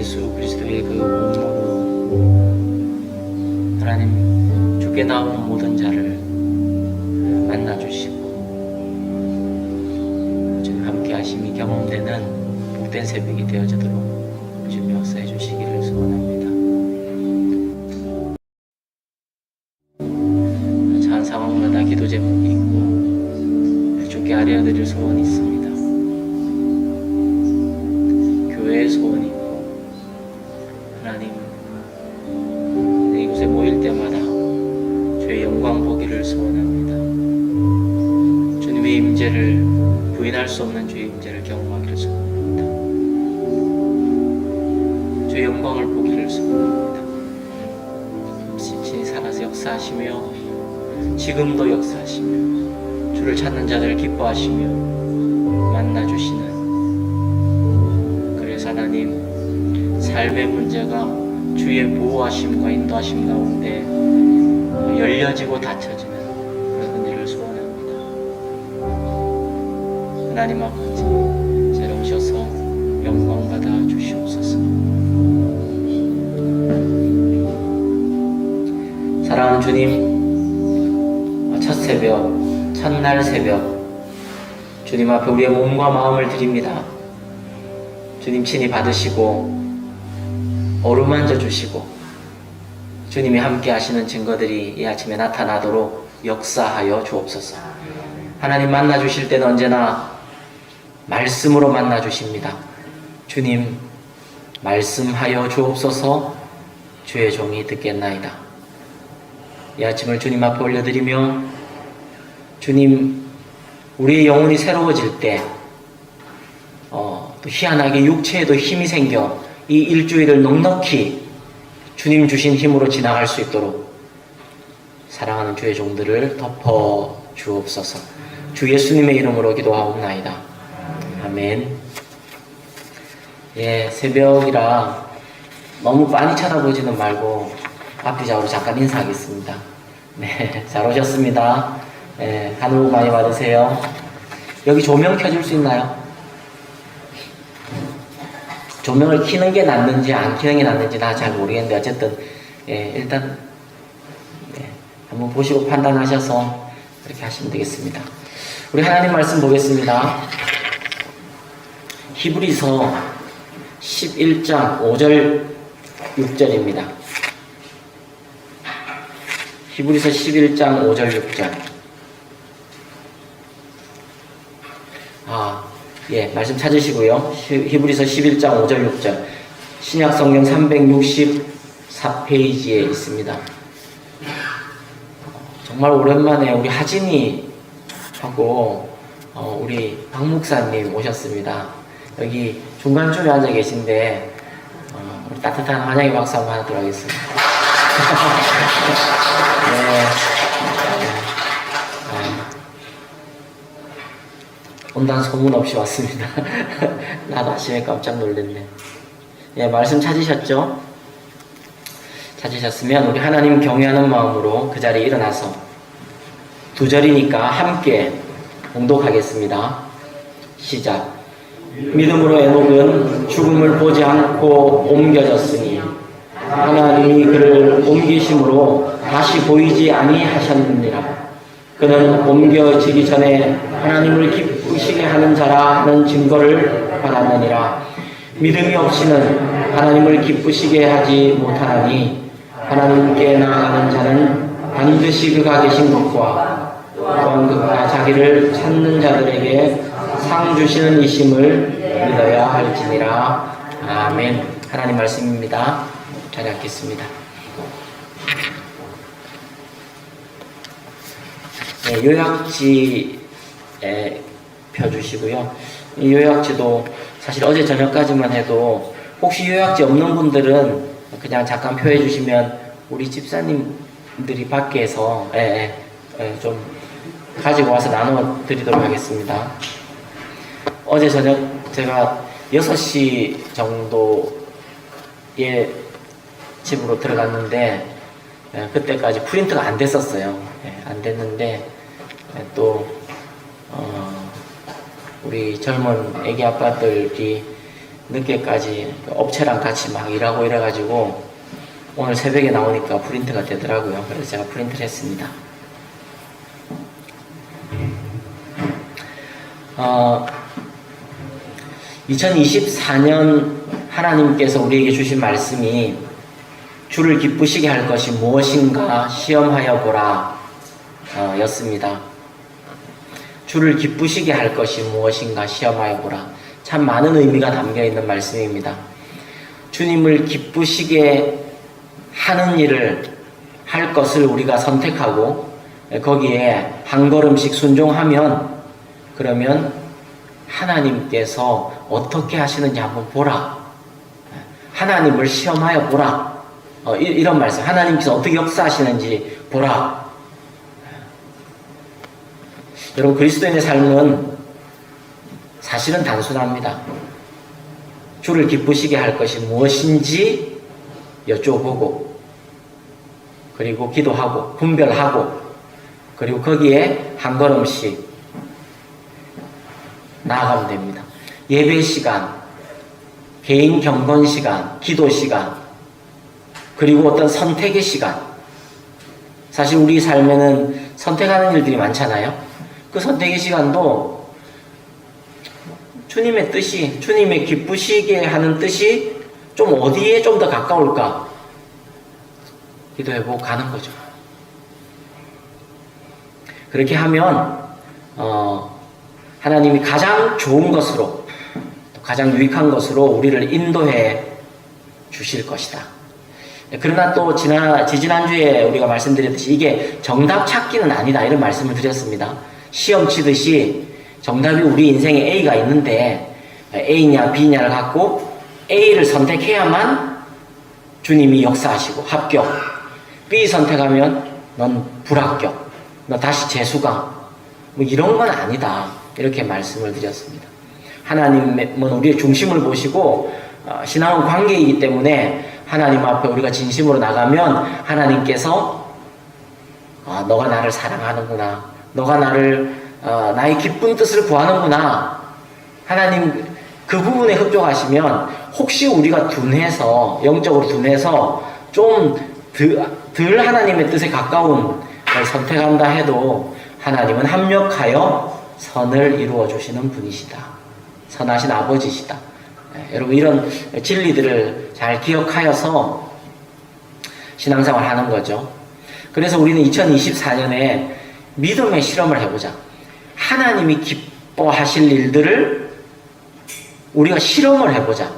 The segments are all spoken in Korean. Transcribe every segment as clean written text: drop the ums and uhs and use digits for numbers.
예수 그리스도의 그 몸으로 하나님 주께 나오는 모든 자를 만나주시고 주님 함께 하심이 경험되는 복된 새벽이 되어지도록 주님 역사해 주시기를 소원합니다. 한 상황마다 기도 제목이 있고 주께 아뢰어드릴 소원이 있습니다. 교회의 소원이 있고 하나님 이곳에 모일 때마다 주의 영광 보기를 소원합니다. 주님의 임재를 부인할 수 없는 주의 임재를 경험하기를 소원합니다. 주의 영광을 보기를 소원합니다. 신이 살아서 역사하시며 지금도 역사하시며 주를 찾는 자들을 기뻐하시며 만나주시는, 그래서 하나님 삶의 문제가 주의 보호하심과 인도하심 가운데 열려지고 닫혀지는 그런 은혜를 소원합니다. 하나님 아버지 새로우셔서 영광 받아 주시옵소서. 사랑하는 주님, 첫 새벽, 첫날 새벽 주님 앞에 우리의 몸과 마음을 드립니다. 주님 친히 받으시고 어루만져 주시고 주님이 함께 하시는 증거들이 이 아침에 나타나도록 역사하여 주옵소서. 하나님 만나 주실 때는 언제나 말씀으로 만나 주십니다. 주님 말씀하여 주옵소서. 주의 종이 듣겠나이다. 이 아침을 주님 앞에 올려드리며 주님 우리의 영혼이 새로워질 때 또 희한하게 육체에도 힘이 생겨 이 일주일을 넉넉히 주님 주신 힘으로 지나갈 수 있도록 사랑하는 주의 종들을 덮어 주옵소서. 주 예수님의 이름으로 기도하옵나이다. 아멘. 예, 새벽이라 너무 많이 쳐다보지는 말고 앞뒤좌우로 잠깐 인사하겠습니다. 네, 잘 오셨습니다. 네, 하늘 복 많이 받으세요. 여기 조명 켜줄 수 있나요? 조명을 켜는 게 낫는지 안 켜는 게 낫는지 나 잘 모르겠는데 어쨌든 예, 일단 한번 보시고 판단하셔서 그렇게 하시면 되겠습니다. 우리 하나님 말씀 보겠습니다. 히브리서 11장 5절 6절입니다. 히브리서 11장 5절 6절. 예, 말씀 찾으시고요. 히브리서 11장 5절 6절. 신약 성경 364페이지에 있습니다. 정말 오랜만에 우리 하진이 하고 우리 박 목사님 오셨습니다. 여기 중간쯤에 앉아 계신데 우리 따뜻한 환영의 박수 한번 하도록 하겠습니다. 네. 온다는 소문 없이 왔습니다. 나도 아침에 깜짝 놀랐네. 예, 말씀 찾으셨죠? 찾으셨으면 우리 하나님 경외하는 마음으로 그 자리에 일어나서 2절이니까 함께 봉독하겠습니다. 시작. 믿음으로 에녹은 죽음을 보지 않고 옮겨졌으니 하나님이 그를 옮기심으로 다시 보이지 아니하셨느니라. 그는 옮겨지기 전에 하나님을 기쁘시게 하는 자라는 증거를 받았느니라. 믿음이 없이는 하나님을 기쁘시게 하지 못하나니 하나님께 나아가는 자는 반드시 그가 계신 것과 또한 그가 자기를 찾는 자들에게 상 주시는 이심을 믿어야 할지니라. 아멘. 하나님 말씀입니다. 잘 읽겠습니다. 네, 요약지에 펴주시고요. 이 요약지도 사실 어제 저녁까지만 해도 혹시 요약지 없는 분들은 그냥 잠깐 표해 주시면 우리 집사님들이 밖에서 좀 가지고 와서 나눠 드리도록 하겠습니다. 어제 저녁 제가 6시 정도에 집으로 들어갔는데 그때까지 프린트가 안 됐었어요. 안 됐는데 또 우리 젊은 애기 아빠들이 늦게까지 업체랑 같이 막 일하고 이래가지고 오늘 새벽에 나오니까 프린트가 되더라고요. 그래서 제가 프린트를 했습니다. 2024년 하나님께서 우리에게 주신 말씀이 주를 기쁘시게 할 것이 무엇인가 시험하여 보라 였습니다. 주를 기쁘시게 할 것이 무엇인가 시험하여 보라. 참 많은 의미가 담겨 있는 말씀입니다. 주님을 기쁘시게 하는 일을 할 것을 우리가 선택하고 거기에 한 걸음씩 순종하면 그러면 하나님께서 어떻게 하시는지 한번 보라. 하나님을 시험하여 보라. 이런 말씀. 하나님께서 어떻게 역사하시는지 보라. 여러분, 그리스도인의 삶은 사실은 단순합니다. 주를 기쁘시게 할 것이 무엇인지 여쭤보고, 그리고 기도하고, 분별하고, 그리고 거기에 한 걸음씩 나아가면 됩니다. 예배 시간, 개인 경건 시간, 기도 시간, 그리고 어떤 선택의 시간. 사실 우리 삶에는 선택하는 일들이 많잖아요. 그 선택의 시간도 주님의 뜻이, 주님의 기쁘시게 하는 뜻이 좀 어디에 좀 더 가까울까? 기도해보고 가는 거죠. 그렇게 하면 하나님이 가장 좋은 것으로, 가장 유익한 것으로 우리를 인도해 주실 것이다. 그러나 또 지지난주에 우리가 말씀드렸듯이 이게 정답 찾기는 아니다, 이런 말씀을 드렸습니다. 시험 치듯이 정답이 우리 인생에 A가 있는데 A냐 B냐를 갖고 A를 선택해야만 주님이 역사하시고 합격, B 선택하면 넌 불합격, 너 다시 재수강, 뭐 이런 건 아니다, 이렇게 말씀을 드렸습니다. 하나님은 우리의 중심을 보시고 신앙은 관계이기 때문에 하나님 앞에 우리가 진심으로 나가면 하나님께서 너가 나를 사랑하는구나, 너가 나의 기쁜 뜻을 구하는구나, 하나님 그 부분에 흡족하시면 혹시 우리가 둔해서, 영적으로 둔해서 좀 덜 하나님의 뜻에 가까운 걸 선택한다 해도 하나님은 합력하여 선을 이루어 주시는 분이시다. 선하신 아버지시다. 여러분, 이런 진리들을 잘 기억하여서 신앙생활 하는 거죠. 그래서 우리는 2024년에 믿음의 실험을 해보자. 하나님이 기뻐하실 일들을 우리가 실험을 해보자.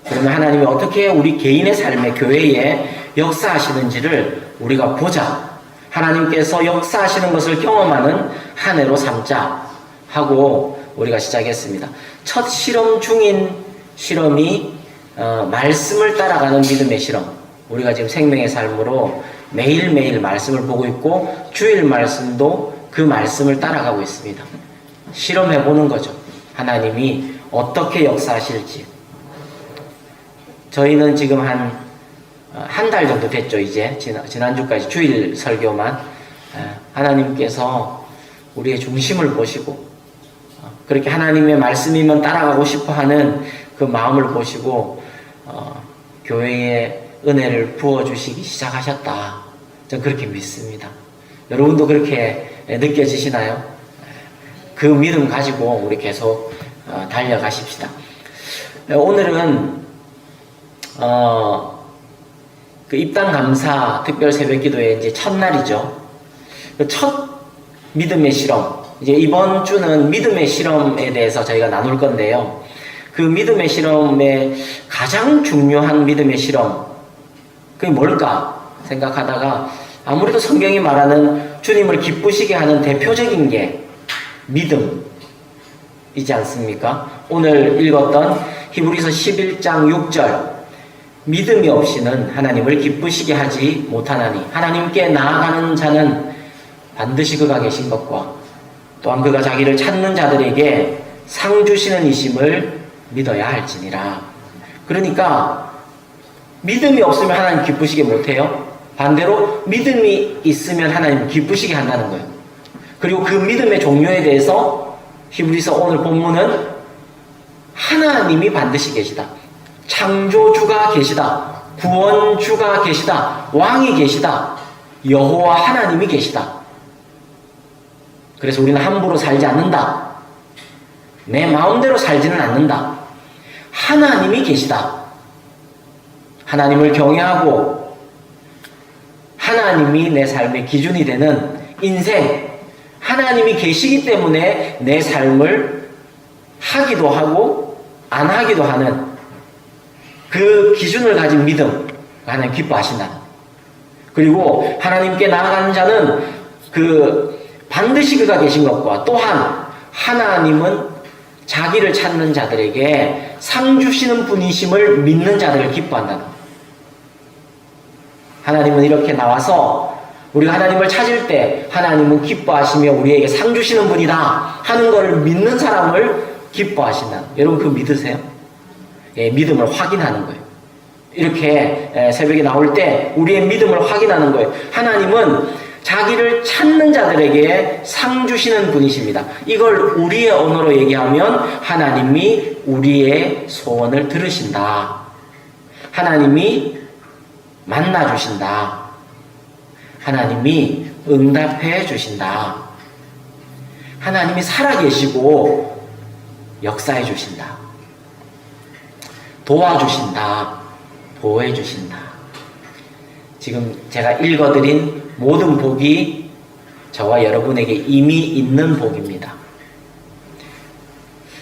그러면 하나님이 어떻게 우리 개인의 삶에, 교회에 역사하시는지를 우리가 보자. 하나님께서 역사하시는 것을 경험하는 한 해로 삼자 하고 우리가 시작했습니다. 첫 실험 중인 실험이 말씀을 따라가는 믿음의 실험. 우리가 지금 생명의 삶으로 매일매일 말씀을 보고 있고 주일 말씀도 그 말씀을 따라가고 있습니다. 실험해보는 거죠. 하나님이 어떻게 역사하실지. 저희는 지금 한 달 정도 됐죠. 이제 지난주까지 주일 설교만. 하나님께서 우리의 중심을 보시고 그렇게 하나님의 말씀이면 따라가고 싶어하는 그 마음을 보시고 교회에 은혜를 부어주시기 시작하셨다. 저는 그렇게 믿습니다. 여러분도 그렇게 느껴지시나요? 그 믿음 가지고 우리 계속 달려가십시다. 오늘은 그 입당 감사 특별 새벽 기도의 이제 첫날이죠. 첫 믿음의 실험. 이제 이번 주는 믿음의 실험에 대해서 저희가 나눌 건데요. 그 믿음의 실험의 가장 중요한 믿음의 실험, 그게 뭘까 생각하다가 아무래도 성경이 말하는 주님을 기쁘시게 하는 대표적인 게 믿음이지 않습니까? 오늘 읽었던 히브리서 11장 6절, 믿음이 없이는 하나님을 기쁘시게 하지 못하나니 하나님께 나아가는 자는 반드시 그가 계신 것과 또한 그가 자기를 찾는 자들에게 상 주시는 이심을 믿어야 할지니라. 그러니까 믿음이 없으면 하나님 기쁘시게 못해요. 반대로 믿음이 있으면 하나님 기쁘시게 한다는 거예요. 그리고 그 믿음의 종류에 대해서 히브리서 오늘 본문은 하나님이 반드시 계시다. 창조주가 계시다. 구원주가 계시다. 왕이 계시다. 여호와 하나님이 계시다. 그래서 우리는 함부로 살지 않는다. 내 마음대로 살지는 않는다. 하나님이 계시다. 하나님을 경외하고 하나님이 내 삶의 기준이 되는 인생, 하나님이 계시기 때문에 내 삶을 하기도 하고 안 하기도 하는 그 기준을 가진 믿음, 하나님 기뻐하신다. 그리고 하나님께 나아가는 자는 반드시 그가 계신 것과 또한 하나님은 자기를 찾는 자들에게 상 주시는 분이심을 믿는 자들을 기뻐한다. 하나님은 이렇게 나와서 우리가 하나님을 찾을 때 하나님은 기뻐하시며 우리에게 상 주시는 분이다 하는 것을 믿는 사람을 기뻐하신다. 여러분 그거 믿으세요? 예, 믿음을 확인하는 거예요. 이렇게 새벽에 나올 때 우리의 믿음을 확인하는 거예요. 하나님은 자기를 찾는 자들에게 상 주시는 분이십니다. 이걸 우리의 언어로 얘기하면 하나님이 우리의 소원을 들으신다. 하나님이 만나주신다. 하나님이 응답해 주신다. 하나님이 살아계시고 역사해 주신다. 도와주신다. 보호해 주신다. 지금 제가 읽어드린 모든 복이 저와 여러분에게 이미 있는 복입니다.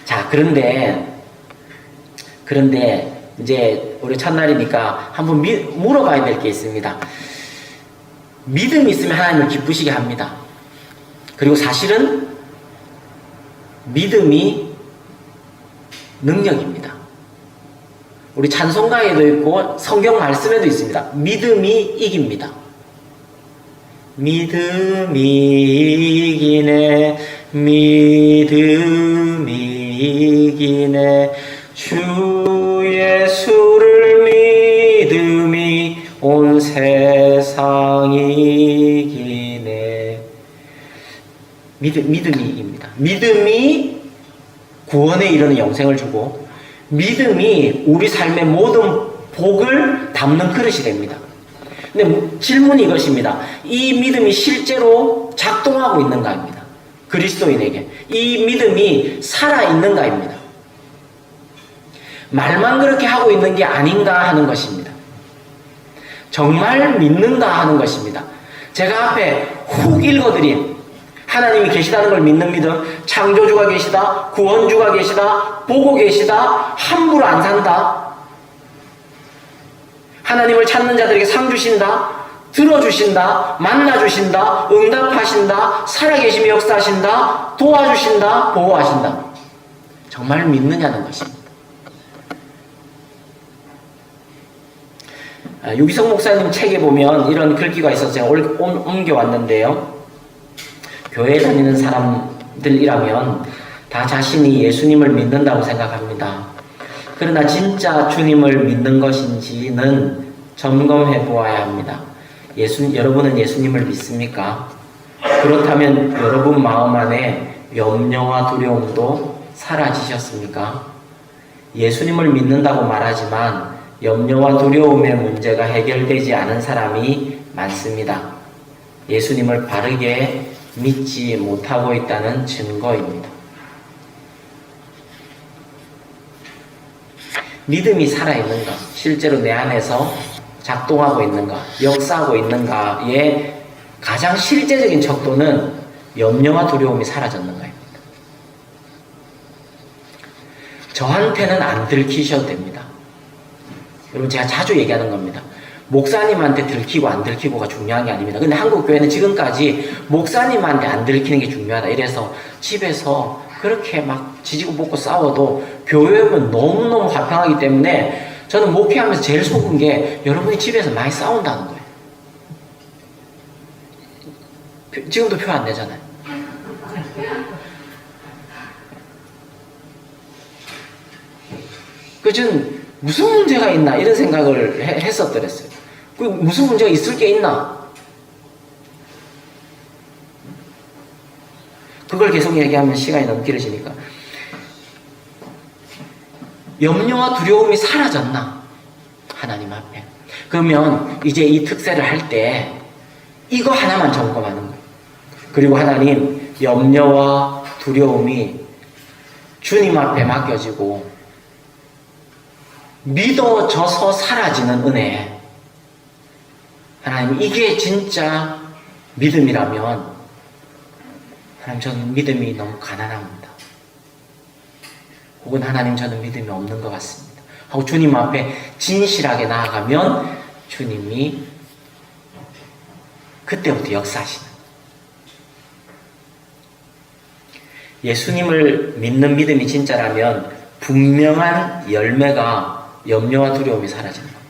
자, 그런데 이제 우리 첫날이니까 한번 물어봐야 될 게 있습니다. 믿음이 있으면 하나님을 기쁘시게 합니다. 그리고 사실은 믿음이 능력입니다. 우리 찬송가에도 있고 성경 말씀에도 있습니다. 믿음이 이깁니다. 믿음이 이기네, 믿음이 이기네, 주 예수를 믿음이 온 세상이 이기네. 믿음이 이깁니다. 믿음이 구원에 이르는 영생을 주고 믿음이 우리 삶의 모든 복을 담는 그릇이 됩니다. 근데 질문이 이것입니다. 이 믿음이 실제로 작동하고 있는가입니다. 그리스도인에게 이 믿음이 살아있는가입니다. 말만 그렇게 하고 있는 게 아닌가 하는 것입니다. 정말 믿는가 하는 것입니다. 제가 앞에 훅 읽어드린 하나님이 계시다는 걸 믿는 믿음, 창조주가 계시다, 구원주가 계시다, 보고 계시다, 함부로 안 산다, 하나님을 찾는 자들에게 상 주신다, 들어주신다, 만나주신다, 응답하신다, 살아계시며 역사하신다, 도와주신다, 보호하신다. 정말 믿느냐는 것입니다. 유기성 목사님 책에 보면 이런 글귀가 있어서 제가 옮겨왔는데요. 교회 다니는 사람들이라면 다 자신이 예수님을 믿는다고 생각합니다. 그러나 진짜 주님을 믿는 것인지는 점검해 보아야 합니다. 여러분은 예수님을 믿습니까? 그렇다면 여러분 마음 안에 염려와 두려움도 사라지셨습니까? 예수님을 믿는다고 말하지만 염려와 두려움의 문제가 해결되지 않은 사람이 많습니다. 예수님을 바르게 믿지 못하고 있다는 증거입니다. 믿음이 살아있는가? 실제로 내 안에서 작동하고 있는가? 역사하고 있는가의 가장 실제적인 척도는 염려와 두려움이 사라졌는가입니다. 저한테는 안 들키셔도 됩니다. 여러분 제가 자주 얘기하는 겁니다. 목사님한테 들키고 안 들키고가 중요한 게 아닙니다. 근데 한국 교회는 지금까지 목사님한테 안 들키는 게 중요하다. 이래서 집에서 그렇게 막 지지고 볶고 싸워도 교회는 너무너무 화평하기 때문에 저는 목회하면서 제일 속은 게 여러분이 집에서 많이 싸운다는 거예요. 지금도 표 안 내잖아요. 저는 무슨 문제가 있나 이런 생각을 했었더랬어요. 무슨 문제가 있을 게 있나? 그걸 계속 얘기하면 시간이 너무 길어지니까 염려와 두려움이 사라졌나? 하나님 앞에. 그러면 이제 이 특세를 할 때 이거 하나만 점검하는 거예요. 그리고 하나님, 염려와 두려움이 주님 앞에 맡겨지고 믿어져서 사라지는 은혜. 하나님, 이게 진짜 믿음이라면 하나님, 저는 믿음이 너무 가난합니다. 혹은 하나님, 저는 믿음이 없는 것 같습니다. 하고 주님 앞에 진실하게 나아가면 주님이 그때부터 역사하시는. 예수님을 믿는 믿음이 진짜라면 분명한 열매가 염려와 두려움이 사라지는 겁니다.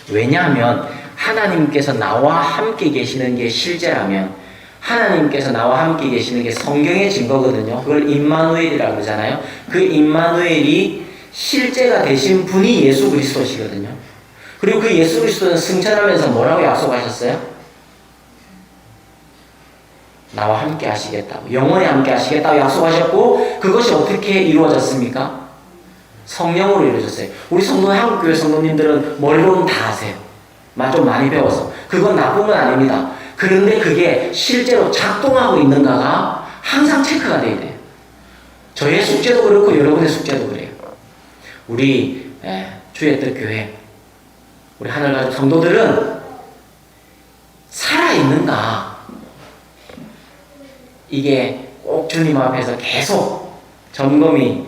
왜냐하면 하나님께서 나와 함께 계시는 게 실제라면, 하나님께서 나와 함께 계시는 게 성경의 증거거든요. 그걸 임마누엘이라고 그러잖아요. 그 임마누엘이 실제가 되신 분이 예수 그리스도시거든요. 그리고 그 예수 그리스도는 승천하면서 뭐라고 약속하셨어요? 나와 함께 하시겠다고, 영원히 함께 하시겠다고 약속하셨고, 그것이 어떻게 이루어졌습니까? 성령으로 이루어졌어요. 우리 성도, 한국교회 성도님들은 머리로는 다 아세요. 좀 많이 배워서. 그건 나쁜 건 아닙니다. 그런데 그게 실제로 작동하고 있는가가 항상 체크가 돼야 돼요. 저의 숙제도 그렇고 여러분의 숙제도 그래요. 우리 주의 뜻 교회, 우리 하늘가족 성도들은 살아있는가, 이게 꼭 주님 앞에서 계속 점검이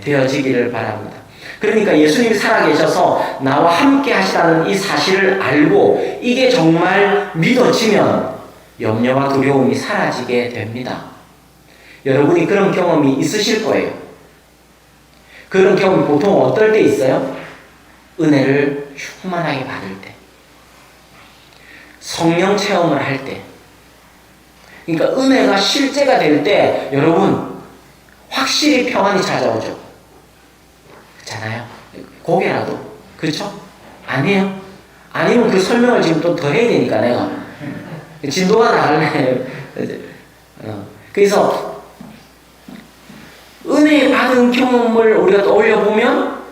되어지기를 바랍니다. 그러니까 예수님이 살아계셔서 나와 함께 하시다는 이 사실을 알고 이게 정말 믿어지면 염려와 두려움이 사라지게 됩니다. 여러분이 그런 경험이 있으실 거예요. 그런 경험이 보통 어떨 때 있어요? 은혜를 충만하게 받을 때, 성령 체험을 할 때. 그러니까 은혜가 실제가 될 때 여러분 확실히 평안이 찾아오죠. 그렇잖아요. 고개라도. 그렇죠? 아니에요? 아니면 그 설명을 지금 또 더 해야 되니까 내가 진도가 다르네. 그래서 은혜 받은 경험을 우리가 떠올려 보면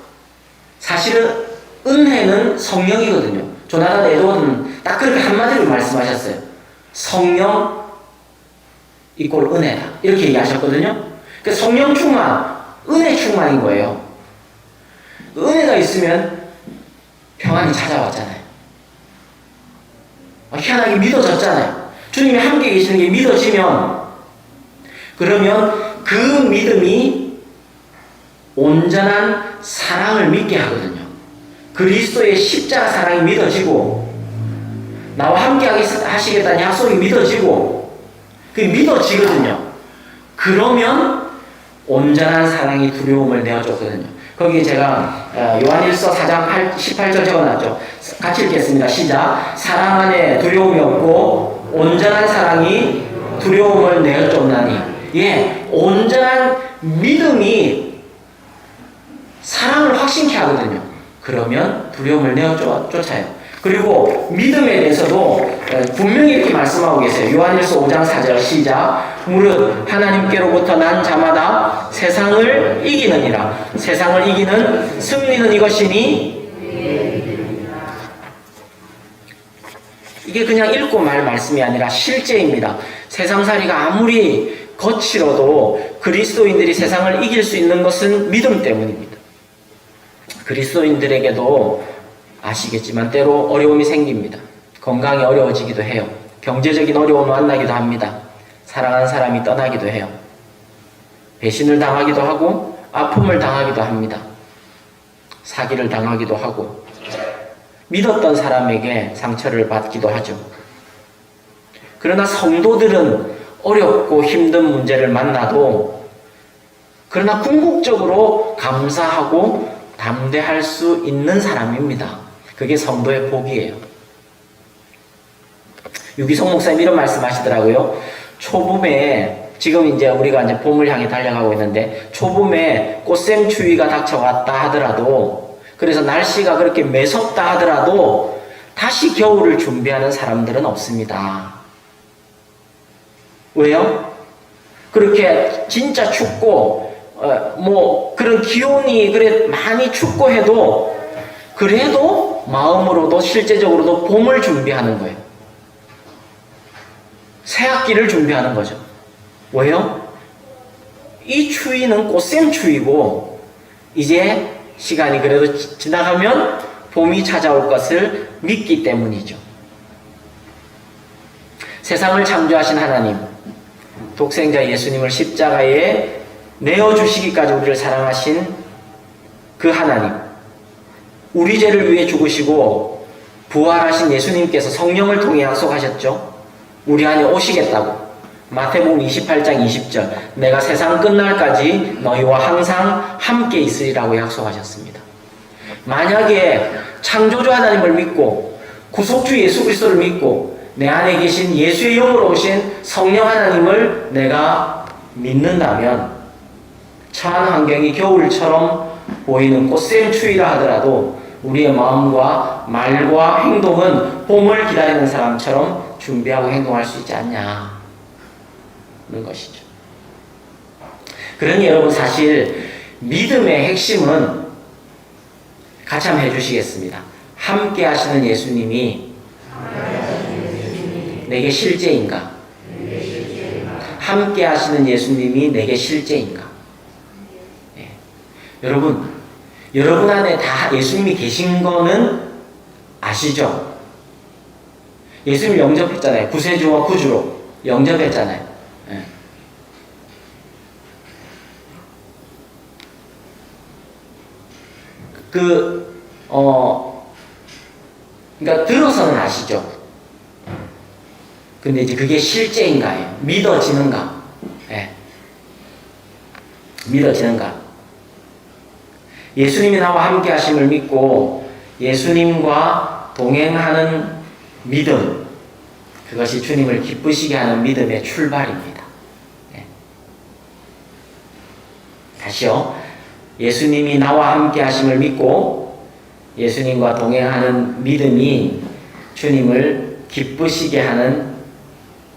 사실은 은혜는 성령이거든요. 조나단 에드워드는 딱 그렇게 한마디로 말씀하셨어요. 성령 이꼴 은혜다, 이렇게 얘기하셨거든요. 그러니까 성령 충만, 은혜 충만인 거예요. 은혜가 있으면 평안이 찾아왔잖아요. 희한하게 믿어졌잖아요. 주님이 함께 계시는 게 믿어지면, 그러면 그 믿음이 온전한 사랑을 믿게 하거든요. 그리스도의 십자가 사랑이 믿어지고, 나와 함께 하시겠다는 약속이 믿어지고, 그게 믿어지거든요. 그러면 온전한 사랑이 두려움을 내어줬거든요. 거기 제가 요한일서 4장 18절 적어놨죠. 같이 읽겠습니다. 시작. 사랑 안에 두려움이 없고 온전한 사랑이 두려움을 내어줬나니. 예, 온전한 믿음이 사랑을 확신케 하거든요. 그러면 두려움을 내어쫓아요. 그리고 믿음에 대해서도 분명히 이렇게 말씀하고 계세요. 요한일서 5장 4절 시작. 무릇 하나님께로부터 난 자마다 세상을 이기느니라. 세상을 이기는 승리는 이것이니. 이게 그냥 읽고 말 말씀이 아니라 실제입니다. 세상살이가 아무리 거칠어도 그리스도인들이 세상을 이길 수 있는 것은 믿음 때문입니다. 그리스도인들에게도 아시겠지만 때로 어려움이 생깁니다. 건강이 어려워지기도 해요. 경제적인 어려움을 만나기도 합니다. 사랑하는 사람이 떠나기도 해요. 배신을 당하기도 하고 아픔을 당하기도 합니다. 사기를 당하기도 하고 믿었던 사람에게 상처를 받기도 하죠. 그러나 성도들은 어렵고 힘든 문제를 만나도 그러나 궁극적으로 감사하고 담대할 수 있는 사람입니다. 그게 성도의 복이에요. 유기성 목사님 이런 말씀 하시더라고요. 초봄에, 지금 이제 우리가 이제 봄을 향해 달려가고 있는데, 초봄에 꽃샘추위가 닥쳐왔다 하더라도, 그래서 날씨가 그렇게 매섭다 하더라도, 다시 겨울을 준비하는 사람들은 없습니다. 왜요? 그렇게 진짜 춥고, 뭐 그런 기온이 그래 많이 춥고 해도 그래도 마음으로도 실제적으로도 봄을 준비하는 거예요. 새학기를 준비하는 거죠. 왜요? 이 추위는 꽃샘추위고 이제 시간이 그래도 지나가면 봄이 찾아올 것을 믿기 때문이죠. 세상을 창조하신 하나님, 독생자 예수님을 십자가에 내어주시기까지 우리를 사랑하신 그 하나님, 우리 죄를 위해 죽으시고 부활하신 예수님께서 성령을 통해 약속하셨죠. 우리 안에 오시겠다고. 마태복음 28장 20절, 내가 세상 끝날까지 너희와 항상 함께 있으리라고 약속하셨습니다. 만약에 창조주 하나님을 믿고 구속주 예수 그리스도를 믿고 내 안에 계신 예수의 영으로 오신 성령 하나님을 내가 믿는다면 처한 환경이 겨울처럼 보이는 꽃샘 추위라 하더라도 우리의 마음과 말과 행동은 봄을 기다리는 사람처럼 준비하고 행동할 수 있지 않냐는 것이죠. 그러니 여러분, 사실 믿음의 핵심은 같이 한번 해주시겠습니다. 함께 하시는 예수님이 내게 실제인가? 함께 하시는 예수님이 내게 실제인가? 네. 여러분 안에 다 예수님이 계신 거는 아시죠? 예수님 영접했잖아요. 구세주와 구주로 영접했잖아요. 네. 그러니까 들어서는 아시죠? 근데 이제 그게 실제인가요? 믿어지는가? 네. 믿어지는가? 예수님이 나와 함께 하심을 믿고 예수님과 동행하는 믿음, 그것이 주님을 기쁘시게 하는 믿음의 출발입니다. 네. 다시요. 예수님이 나와 함께 하심을 믿고 예수님과 동행하는 믿음이 주님을 기쁘시게 하는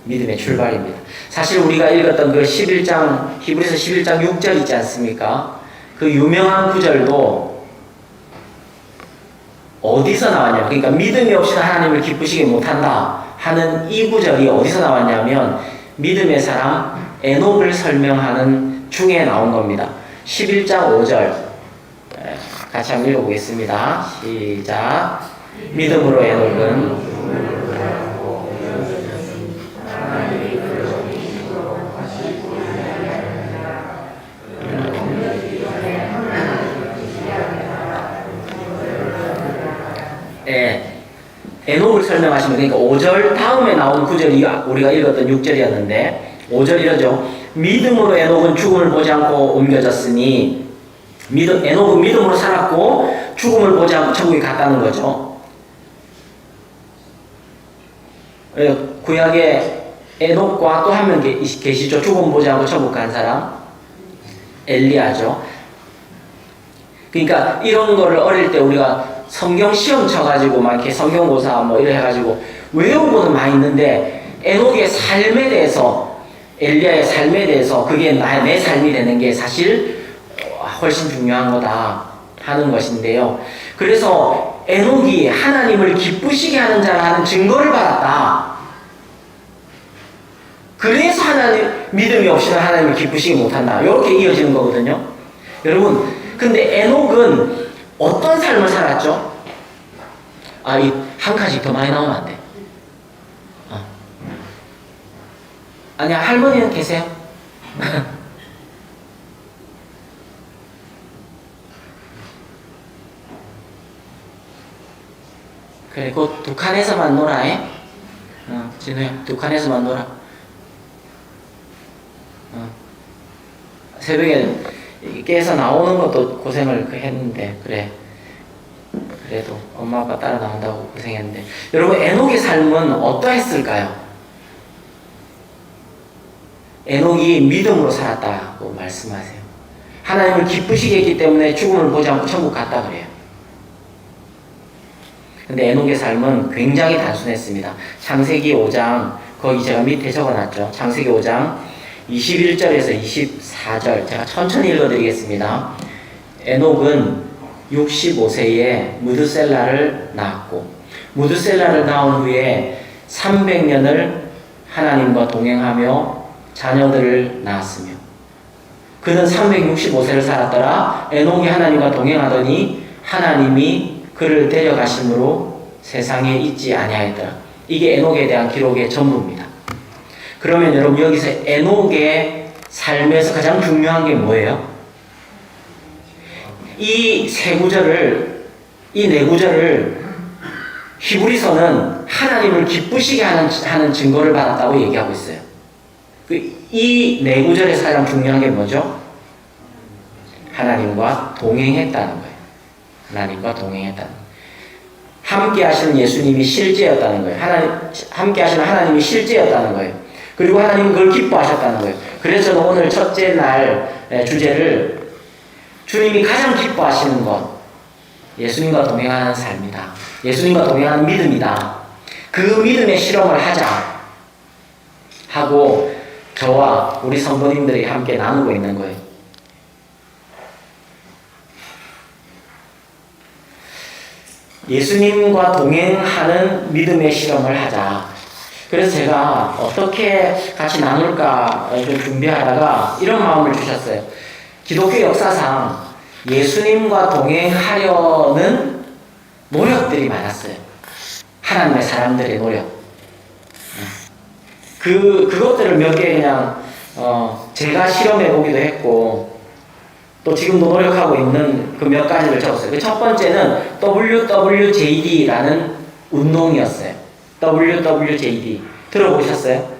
믿음의 출발입니다. 사실 우리가 읽었던 그 11장, 히브리서 11장 6절 있지 않습니까? 그 유명한 구절도 어디서 나왔냐? 그러니까 믿음이 없이는 하나님을 기쁘시게 못한다 하는 이 구절이 어디서 나왔냐면 믿음의 사람 에녹을 설명하는 중에 나온 겁니다. 11장 5절 같이 한번 읽어보겠습니다. 시작. 믿음으로 에녹은 에녹을 설명하시면, 그러니까 5절 다음에 나온 구절이 우리가 읽었던 6절이었는데 5절 이러죠. 믿음으로 에녹은 죽음을 보지 않고 옮겨졌으니, 에녹은 믿음으로 살았고 죽음을 보지 않고 천국에 갔다는 거죠. 구약에 에녹과 또 한 명 계시죠. 죽음 보지 않고 천국 간 사람, 엘리야죠. 그러니까 이런 거를 어릴 때 우리가 성경 시험 쳐가지고 막 이렇게 성경고사 뭐 이래 해가지고 외우고는 많이 있는데, 에녹의 삶에 대해서, 엘리야의 삶에 대해서 그게 내 삶이 되는 게 사실 훨씬 중요한 거다 하는 것인데요. 그래서 에녹이 하나님을 기쁘시게 하는 자라는 증거를 받았다. 그래서 믿음이 없이는 하나님을 기쁘시게 못한다. 이렇게 이어지는 거거든요. 여러분, 근데 에녹은 어떤 삶을 살았죠? 한 칸씩 더 많이 나오면 안 돼. 아니야, 할머니는 계세요? 그래, 그 두 칸에서만 놀아, 해? 진우야, 두 칸에서만 놀아. 새벽에 깨서 나오는 것도 고생을 했는데, 그래. 그래도 엄마 아빠 따라 나온다고 고생했는데, 여러분, 에녹의 삶은 어떠했을까요? 에녹이 믿음으로 살았다고 말씀하세요. 하나님을 기쁘시게 했기 때문에 죽음을 보지 않고 천국 갔다 그래요. 근데 에녹의 삶은 굉장히 단순했습니다. 창세기 5장, 거기 제가 밑에 적어놨죠. 창세기 5장 21절에서 24절 제가 천천히 읽어드리겠습니다. 에녹은 65세에 무드셀라를 낳았고 무드셀라를 낳은 후에 300년을 하나님과 동행하며 자녀들을 낳았으며 그는 365세를 살았더라. 에녹이 하나님과 동행하더니 하나님이 그를 데려가심으로 세상에 있지 아니하였더라. 이게 에녹에 대한 기록의 전부입니다. 그러면 여러분 여기서 에녹의 삶에서 가장 중요한 게 뭐예요? 이 네 구절을 히브리서는 하나님을 기쁘시게 하는 증거를 받았다고 얘기하고 있어요. 이 네 구절에서 가장 중요한 게 뭐죠? 하나님과 동행했다는 거예요. 하나님과 동행했다는 거예요. 함께 하시는 예수님이 실제였다는 거예요. 함께 하시는 하나님이 실제였다는 거예요. 그리고 하나님은 그걸 기뻐하셨다는 거예요. 그래서 저는 오늘 첫째 날 주제를 주님이 가장 기뻐하시는 것, 예수님과 동행하는 삶이다. 예수님과 동행하는 믿음이다. 그 믿음의 실험을 하자 하고 저와 우리 성도님들이 함께 나누고 있는 거예요. 예수님과 동행하는 믿음의 실험을 하자. 그래서 제가 어떻게 같이 나눌까 좀 준비하다가 이런 마음을 주셨어요. 기독교 역사상 예수님과 동행하려는 노력들이 많았어요. 하나님의 사람들의 노력. 그것들을 몇 개 그냥 제가 실험해 보기도 했고 또 지금도 노력하고 있는 그 몇 가지를 적었어요. 그 첫 번째는 WWJD라는 운동이었어요. WWJD 들어보셨어요?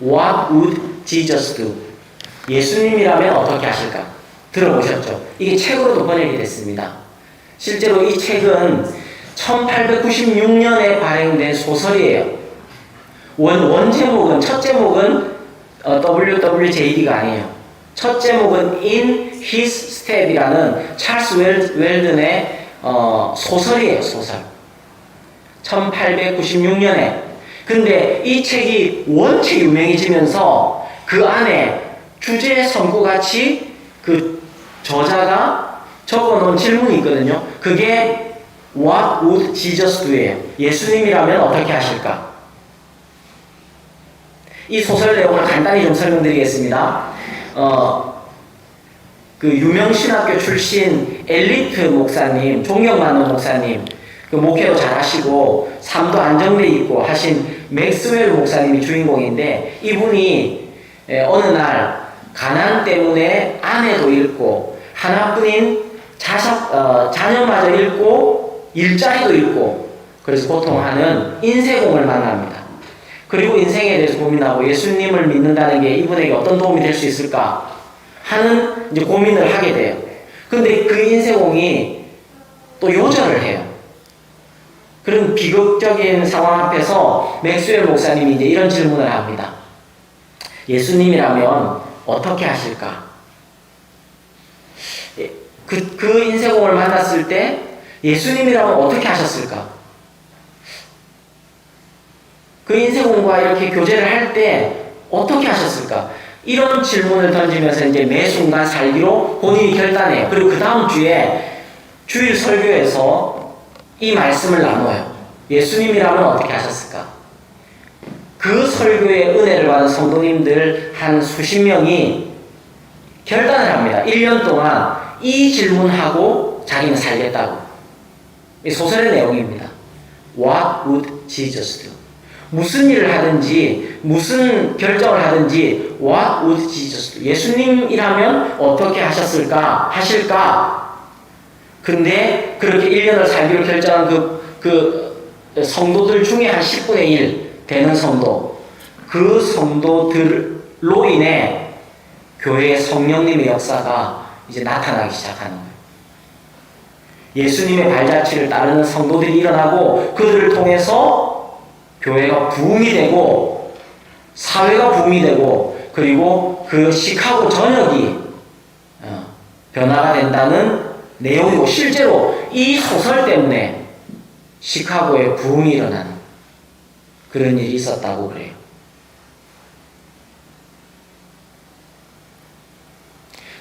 What would Jesus do? 예수님이라면 어떻게 하실까? 들어보셨죠? 이게 책으로도 번역이 됐습니다. 실제로 이 책은 1896년에 발행된 소설이에요. 첫 제목은 WWJD가 아니에요. 첫 제목은 In His Step이라는 찰스 웰든의 소설이에요. 소설. 1896년에. 근데 이 책이 원체 유명해지면서 그 안에 주제 선구같이 그 저자가 적어놓은 질문이 있거든요. 그게 What would Jesus do예요. 예수님이라면 어떻게 하실까? 이 소설 내용을 간단히 좀 설명드리겠습니다. 그 유명 신학교 출신 엘리트 목사님, 존경받는 목사님, 그 목회도 잘하시고 삶도 안정돼 있고 하신 맥스웰 목사님이 주인공인데 이분이 어느 날 가난 때문에 아내도 잃고 하나뿐인 자녀마저 잃고 일자리도 잃고 그래서 고통하는 인쇄공을 만납니다. 그리고 인생에 대해서 고민하고 예수님을 믿는다는 게 이분에게 어떤 도움이 될 수 있을까 하는 이제 고민을 하게 돼요. 근데 그 인쇄공이 또 요절을 해요. 그런 비극적인 상황 앞에서 맥스웰 목사님이 이제 이런 질문을 합니다. 예수님이라면 어떻게 하실까? 그 인쇄공을 만났을 때 예수님이라면 어떻게 하셨을까? 그 인쇄공과 이렇게 교제를 할 때 어떻게 하셨을까? 이런 질문을 던지면서 이제 매 순간 살기로 본인이 결단해요. 그리고 그 다음 주에 주일 설교에서 이 말씀을 나눠요. 예수님이라면 어떻게 하셨을까? 그 설교의 은혜를 받은 성도님들 한 수십 명이 결단을 합니다. 1년 동안 이 질문하고 자기는 살겠다고. 이 소설의 내용입니다. What would Jesus do? 무슨 일을 하든지 무슨 결정을 하든지 What would Jesus do? 예수님이라면 어떻게 하실까? 근데 그렇게 1년을 살기로 결정한 그 성도들 중에 한 10분의 1 되는 성도, 그 성도들로 인해 교회의 성령님의 역사가 이제 나타나기 시작하는 거예요. 예수님의 발자취를 따르는 성도들이 일어나고 그들을 통해서 교회가 부흥이 되고 사회가 부흥이 되고 그리고 그 시카고 전역이 변화가 된다는 내용이고 실제로 이 소설 때문에 시카고에 부흥이 일어나는 그런 일이 있었다고 그래요.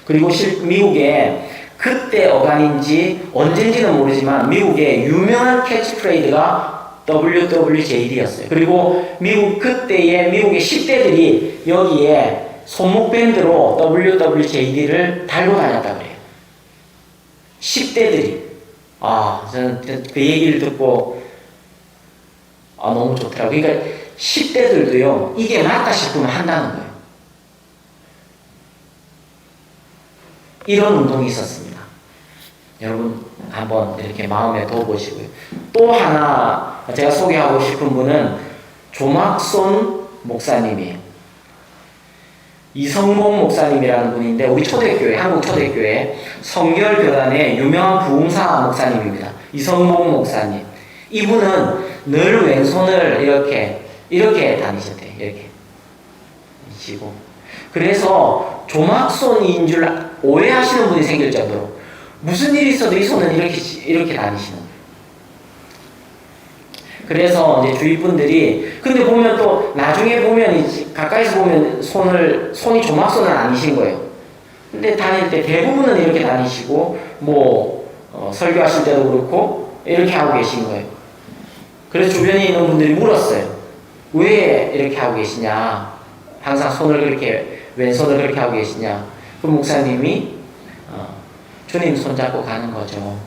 그리고 미국에 그때 어간인지 언젠지는 모르지만 미국의 유명한 캐치프레이즈가 WWJD였어요. 그리고 그때의 미국의 10대들이 여기에 손목 밴드로 WWJD를 달고 다녔다 그래요. 10대들이. 저는 그 얘기를 듣고 너무 좋더라고요. 그러니까 10대들도요, 이게 맞다 싶으면 한다는 거예요. 이런 운동이 있었습니다. 여러분 한번 이렇게 마음에 둬보시고요. 또 하나 제가 소개하고 싶은 분은 조막손 목사님이에요. 이성봉 목사님이라는 분인데 우리 초대교회, 한국 초대교회 성결교단의 유명한 부흥사 목사님입니다. 이성봉 목사님. 이분은 늘 왼손을 이렇게 다니셨대요. 이렇게 시고. 그래서 조막손인 줄 오해하시는 분이 생길 정도로 무슨 일이 있어도 이 손은 이렇게 다니시는 거예요. 그래서 이제 주위 분들이 근데 보면 또 나중에 보면 가까이서 보면 손이 조막손은 아니신 거예요. 근데 다닐 때 대부분은 이렇게 다니시고 설교하실 때도 그렇고 이렇게 하고 계신 거예요. 그래서 주변에 있는 분들이 물었어요. 왜 이렇게 하고 계시냐? 항상 왼손을 그렇게 하고 계시냐? 그 목사님이 주님 손잡고 가는 거죠.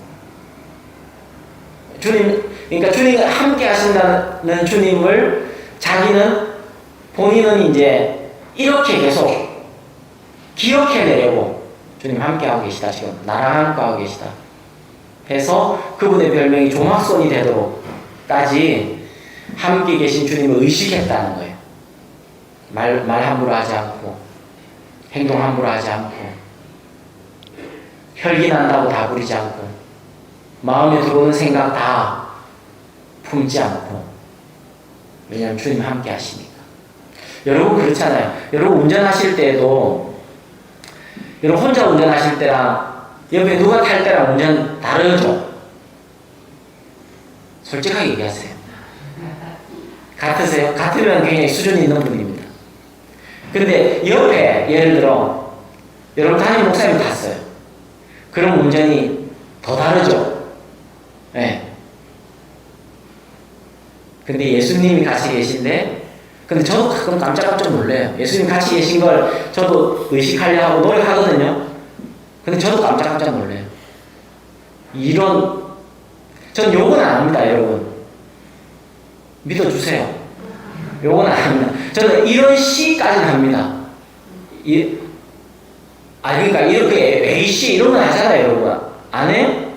그러니까 주님과 함께 하신다는 주님을 본인은 이제 이렇게 계속 기억해내려고 주님 함께 하고 계시다. 지금 나랑 함께 하고 계시다. 해서 그분의 별명이 조막손이 되도록까지 함께 계신 주님을 의식했다는 거예요. 말 함부로 하지 않고 행동 함부로 하지 않고 혈기 난다고 다 부리지 않고 마음에 들어오는 생각 다 품지 않고. 왜냐하면 주님 함께 하시니까. 여러분 그렇잖아요. 여러분 운전하실 때에도 여러분 혼자 운전하실 때랑 옆에 누가 탈 때랑 운전 다르죠? 솔직하게 얘기하세요. 같으세요? 같으면 굉장히 수준이 있는 분입니다. 근데 옆에 예를 들어 여러분 담임 목사님 탔어요. 그럼 운전이 더 다르죠? 네. 근데 예수님이 같이 계신데 근데 저도 가끔 깜짝깜짝 놀래요. 예수님 같이 계신 걸 저도 의식하려 하고 노력하거든요. 근데 저도 깜짝깜짝 놀래요. 전 욕은 안 합니다, 여러분. 믿어주세요. 욕은 안 합니다. 저는 이런 시까지는 합니다. 그러니까 이렇게 A씨 이런 건 하잖아요, 여러분. 안 해요?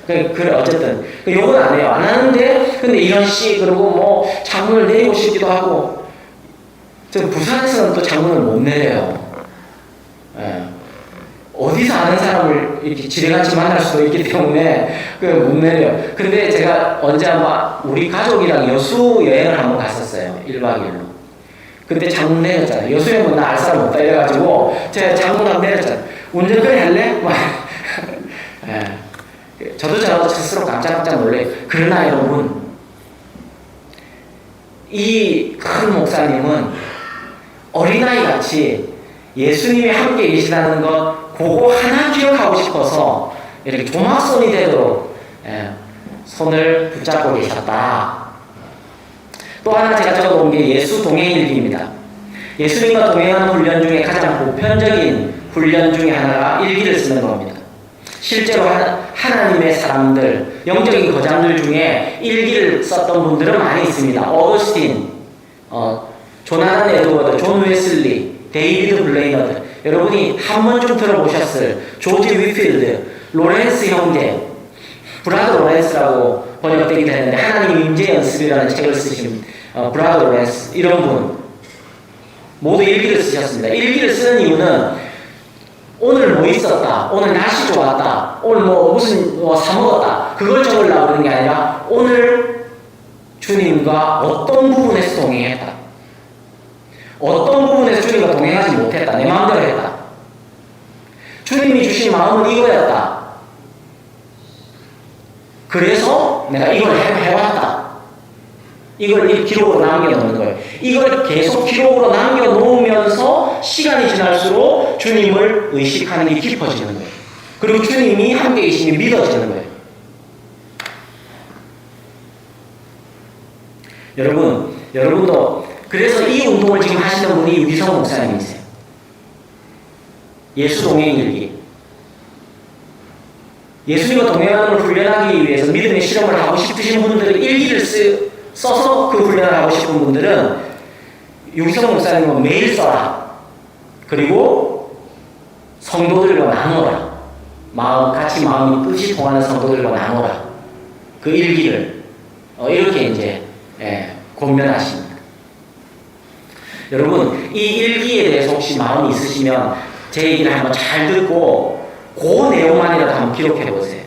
그래, 어쨌든. 욕은 안 해요. 안 하는데, 근데 이런 씨, 그리고 장문을 내리고 싶기도 하고. 저 부산에서는 또 장문을 못 내려요. 예. 어디서 아는 사람을 이렇게 지뢰같이 만날 수도 있기 때문에, 못 내려요. 근데 제가 언제 한번 우리 가족이랑 여수 여행을 한번 갔었어요. 1박 2일로. 그때 장문 내렸잖아요. 여수에 나 알 사람 없다 이래가지고, 제가 장문 한번 내렸잖아요. 운전 그래 할래? 예. 저도 스스로 깜짝깜짝 놀래요. 그러나 여러분, 이 큰 목사님은 어린아이 같이 예수님이 함께 계시다는 것, 그거 하나 기억하고 싶어서 이렇게 조막손이 되도록 손을 붙잡고 계셨다. 또 하나 제가 적어본 게 예수 동행일기입니다. 예수님과 동행하는 훈련 중에 가장 보편적인 훈련 중에 하나가 일기를 쓰는 겁니다. 실제로 하나님의 사람들, 영적인 거장들 중에 일기를 썼던 분들은 많이 있습니다. 어거스틴, 조나단 에드워드, 존 웨슬리, 데이비드 블레이너드, 여러분이 한 번쯤 들어보셨을 조지 위필드, 로렌스 형제, 브라더 로렌스라고 번역되기도 했는데 하나님 임재 연습이라는 책을 쓰신 브라더 로렌스, 이런 분 모두 일기를 쓰셨습니다. 일기를 쓰는 이유는 오늘 뭐 있었다, 오늘 날씨 좋았다, 오늘 무슨 사 먹었다, 그걸 적으려고 그러는 게 아니라 오늘 주님과 어떤 부분에서 동행했다, 어떤 부분에서 주님과 동행하지 못했다, 내 마음대로 했다, 주님이 주신 마음은 이거였다, 그래서 내가 이걸 해왔다, 이걸 기록으로 남겨놓는 거예요. 이걸 계속 기록으로 남겨놓으면서 시간이 지날수록 주님을 의식하는 게 깊어지는 거예요. 그리고 주님이 함께 계시니 믿어지는 거예요. 여러분도 그래서 이 운동을 지금 하시는 분이 위성 목사님이세요. 예수 동행일기. 예수님과 동행하는 걸 훈련하기 위해서 믿음의 실험을 하고 싶으신 분들은 일기를 써서 그 훈련을 하고 싶은 분들은 유기성 목사님은 매일 써라. 그리고 성도들과 나눠라. 같이 마음이 뜻이 통하는 성도들과 나눠라. 그 일기를 이렇게 이제 권면하십니다. 여러분, 이 일기에 대해서 혹시 마음이 있으시면 제 얘기를 한번 잘 듣고 그 내용만이라도 한번 기록해 보세요.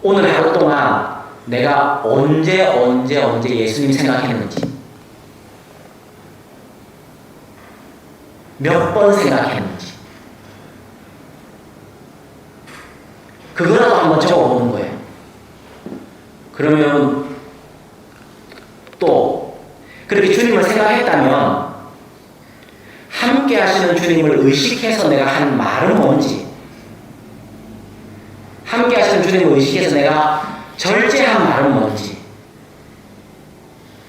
오늘 하루 동안 내가 언제 예수님 생각했는지, 몇 번 생각했는지, 그거라도 한번 적어보는 거예요. 그러면 또 그렇게 주님을 생각했다면 함께 하시는 주님을 의식해서 내가 한 말은 뭔지, 함께 하시는 주님을 의식해서 내가 절제한 말은 뭔지,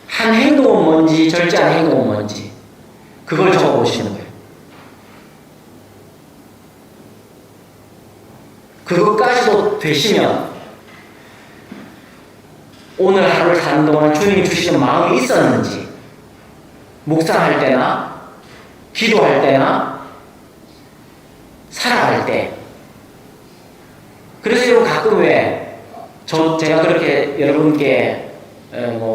한 행동은 뭔지, 절제한 행동은 뭔지, 그걸 적어보시는 거예요. 그것까지도 되시면 오늘 하루를 사는 동안 주님이 주시는 마음이 있었는지, 묵상할 때나 기도할 때나 살아갈 때. 그래서 여러분 가끔 제가 그렇게 여러분께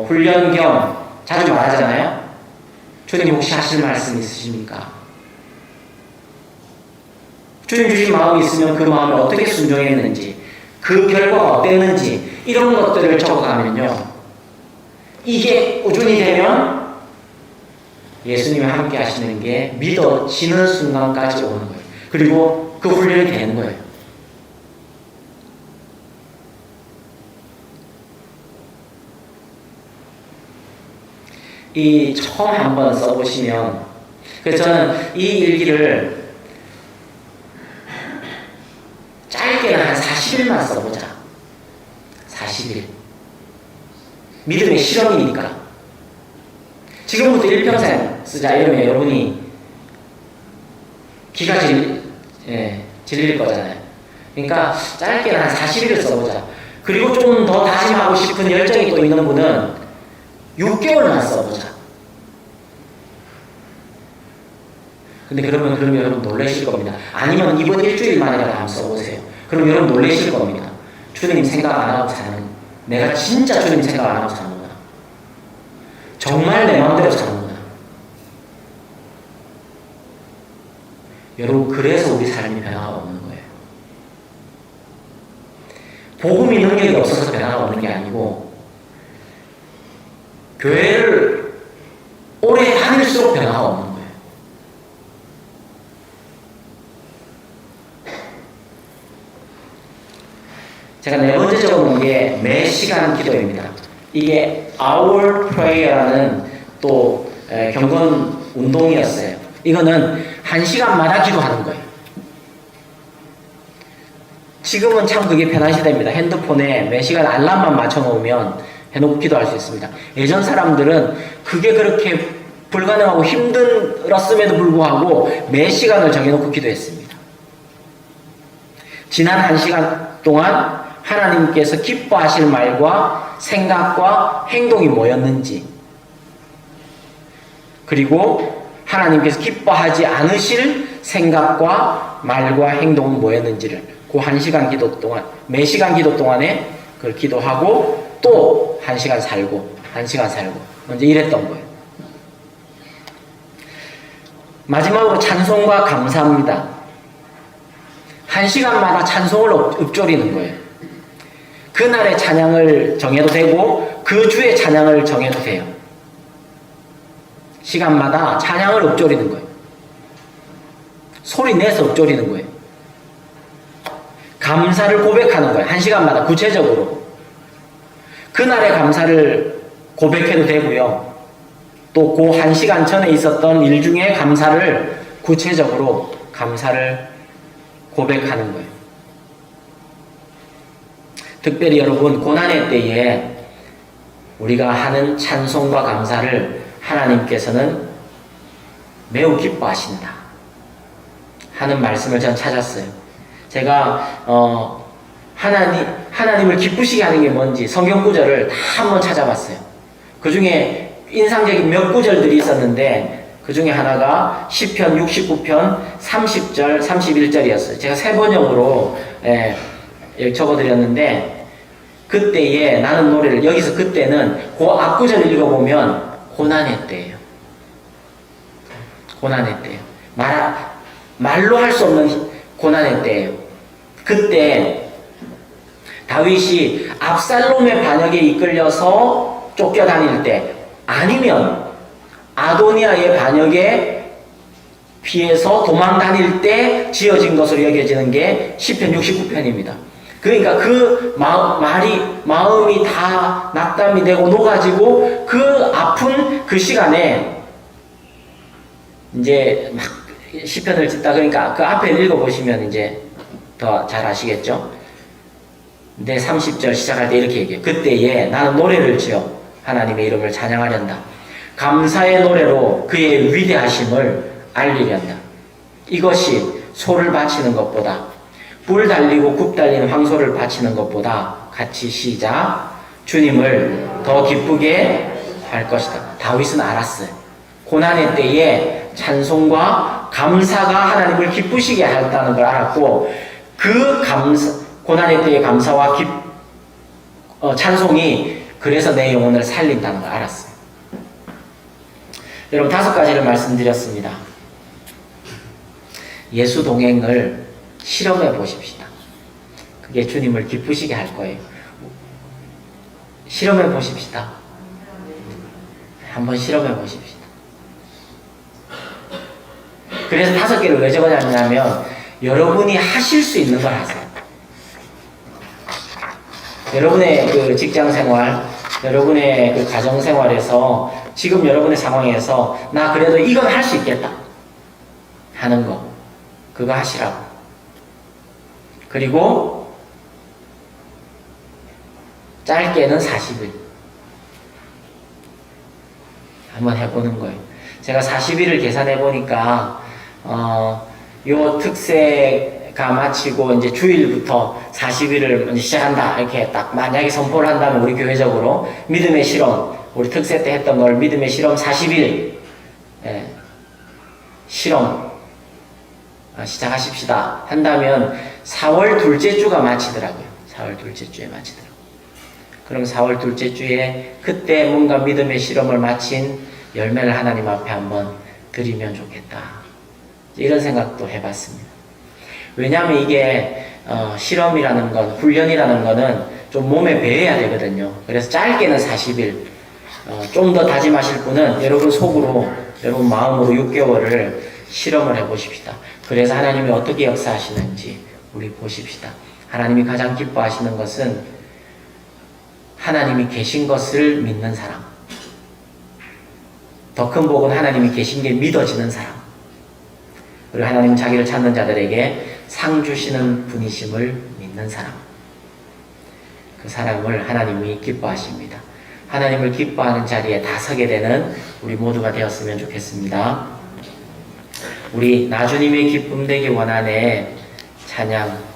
훈련 겸 자주 말하잖아요. 주님 혹시 하실 말씀 있으십니까? 주님 주신 마음이 있으면 그 마음을 어떻게 순종했는지, 그 결과가 어땠는지, 이런 것들을 적어가면요, 이게 꾸준히 되면 예수님이 함께 하시는 게 믿어지는 순간까지 오는 거예요. 그리고 그 훈련이 되는 거예요. 이 처음 한번 써보시면, 그래서 저는 이 일기를 짧게는 한 40일만 써보자. 40일. 믿음의 실험이니까. 지금부터 일평생 쓰자 이러면 여러분이 기가 질릴 거잖아요. 그러니까 짧게는 한 40일을 써보자. 그리고 좀 더 다짐하고 싶은 열정이 또 있는 분은 6개월만 써보자. 근데 그러면 여러분 놀라실 겁니다. 아니면 이번 일주일만이라도 한번 써보세요. 그럼 여러분 놀라실 겁니다. 주님 생각 안 하고 사는, 내가 진짜 주님 생각 안 하고 사는구나. 정말 내 마음대로 사는구나. 여러분, 그래서 우리 삶이 변화가 없는 거예요. 복음이 능력이 없어서 변화가 없는 게 아니고, 교회를 오래 다닐수록 변화가 없는 거예요. 제가 네 번째 적어놓은 게 매 시간 기도입니다. 이게 Our Prayer라는 또 경건 운동이었어요. 이거는 1시간마다 기도하는 거예요. 지금은 참 그게 편한 시대입니다. 핸드폰에 매 시간 알람만 맞춰놓으면 해놓고 기도할 수 있습니다. 예전 사람들은 그게 그렇게 불가능하고 힘들었음에도 불구하고 매 시간을 정해놓고 기도했습니다. 지난 1시간 동안 하나님께서 기뻐하실 말과 생각과 행동이 뭐였는지, 그리고 하나님께서 기뻐하지 않으실 생각과 말과 행동은 뭐였는지를 그 1시간 기도 동안, 매 시간 기도 동안에 그걸 기도하고 또 1시간 살고 먼저 이랬던 거예요. 마지막으로 찬송과 감사합니다. 1시간마다 찬송을 읊조리는 거예요. 그날의 찬양을 정해도 되고 그 주의 찬양을 정해도 돼요. 시간마다 찬양을 읊조리는 거예요. 소리 내서 읊조리는 거예요. 감사를 고백하는 거예요. 1시간마다 구체적으로. 그날의 감사를 고백해도 되고요. 또 그 1시간 전에 있었던 일 중에 감사를 구체적으로 감사를 고백하는 거예요. 특별히 여러분 고난의 때에 우리가 하는 찬송과 감사를 하나님께서는 매우 기뻐하신다 하는 말씀을 전 찾았어요. 제가 하나님을 기쁘시게 하는 게 뭔지 성경 구절을 다 한번 찾아봤어요. 그 중에 인상적인 몇 구절들이 있었는데 그 중에 하나가 시편 69편 30절 31절이었어요. 제가 세 번역으로 적어드렸는데 그때에 나는 노래를 여기서 그때는 그 앞구절을 읽어보면 고난의 때예요. 고난의 때예요. 말로 할 수 없는 고난의 때예요. 그때 다윗이 압살롬의 반역에 이끌려서 쫓겨다닐 때 아니면 아도니아의 반역에 피해서 도망다닐 때 지어진 것으로 여겨지는 게 시편 69편입니다. 그러니까 그 마음이 다 낙담이 되고 녹아지고 그 아픈 그 시간에 이제 막 시편을 짓다 그러니까 그 앞에 읽어보시면 이제 더 잘 아시겠죠? 내 30절 시작할 때 이렇게 얘기해요. 그때에 나는 노래를 지어 하나님의 이름을 찬양하련다. 감사의 노래로 그의 위대하심을 알리련다. 이것이 소를 바치는 것보다 뿔 달리고 굽 달리는 황소를 바치는 것보다 같이 시작 주님을 더 기쁘게 할 것이다. 다윗은 알았어요. 고난의 때에 찬송과 감사가 하나님을 기쁘시게 한다는 걸 알았고 그 고난의 때의 감사와 찬송이 그래서 내 영혼을 살린다는 걸 알았어요. 여러분 5가지를 말씀드렸습니다. 예수 동행을 실험해 보십시다. 그게 주님을 기쁘시게 할 거예요. 실험해 보십시다. 한번 실험해 보십시다. 그래서 5개를 왜 적어놨냐면 여러분이 하실 수 있는 걸 하세요. 여러분의 그 직장 생활, 여러분의 그 가정 생활에서 지금 여러분의 상황에서 나 그래도 이건 할 수 있겠다 하는 거 그거 하시라고. 그리고 짧게는 40일 한번 해보는 거예요. 제가 40일을 계산해 보니까 요 특세가 마치고 이제 주일부터 40일을 시작한다 이렇게 딱 만약에 선포를 한다면 우리 교회적으로 믿음의 실험 우리 특세 때 했던 걸 믿음의 실험 40일 실험 시작하십시다 한다면 4월 둘째 주가 마치더라고요. 4월 둘째 주에 마치더라고요. 그럼 4월 둘째 주에 그때 뭔가 믿음의 실험을 마친 열매를 하나님 앞에 한번 드리면 좋겠다. 이런 생각도 해봤습니다. 왜냐하면 이게 실험이라는 건 훈련이라는 거는 좀 몸에 배해야 되거든요. 그래서 짧게는 40일 좀 더 다짐하실 분은 여러분 속으로 여러분 마음으로 6개월을 실험을 해보십시다. 그래서 하나님이 어떻게 역사하시는지 우리 보십시다. 하나님이 가장 기뻐하시는 것은 하나님이 계신 것을 믿는 사람. 더 큰 복은 하나님이 계신 게 믿어지는 사람. 그리고 하나님은 자기를 찾는 자들에게 상 주시는 분이심을 믿는 사람. 그 사람을 하나님이 기뻐하십니다. 하나님을 기뻐하는 자리에 다 서게 되는 우리 모두가 되었으면 좋겠습니다. 우리 나주님의 기쁨 되기 원하네 찬양.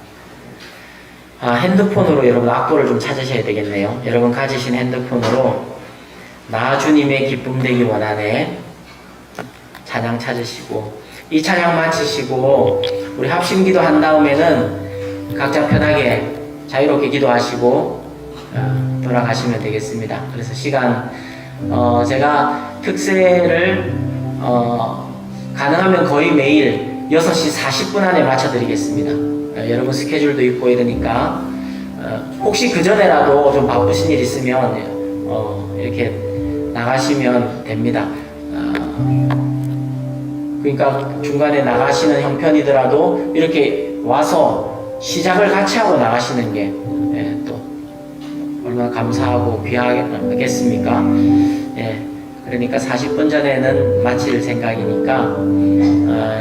핸드폰으로 여러분 악보를 좀 찾으셔야 되겠네요. 여러분 가지신 핸드폰으로 나주님의 기쁨 되기 원하네 찬양 찾으시고 이 찬양 마치시고 우리 합심기도 한 다음에는 각자 편하게 자유롭게 기도하시고 돌아가시면 되겠습니다. 그래서 시간 제가 특세를 가능하면 거의 매일 6시 40분 안에 맞춰드리겠습니다. 여러분 스케줄도 있고 이러니까 혹시 그 전에라도 좀 바쁘신 일 있으면 이렇게 나가시면 됩니다. 그러니까 중간에 나가시는 형편이더라도 이렇게 와서 시작을 같이 하고 나가시는 게 또 얼마나 감사하고 귀하겠습니까? 예. 그러니까 40분 전에는 마칠 생각이니까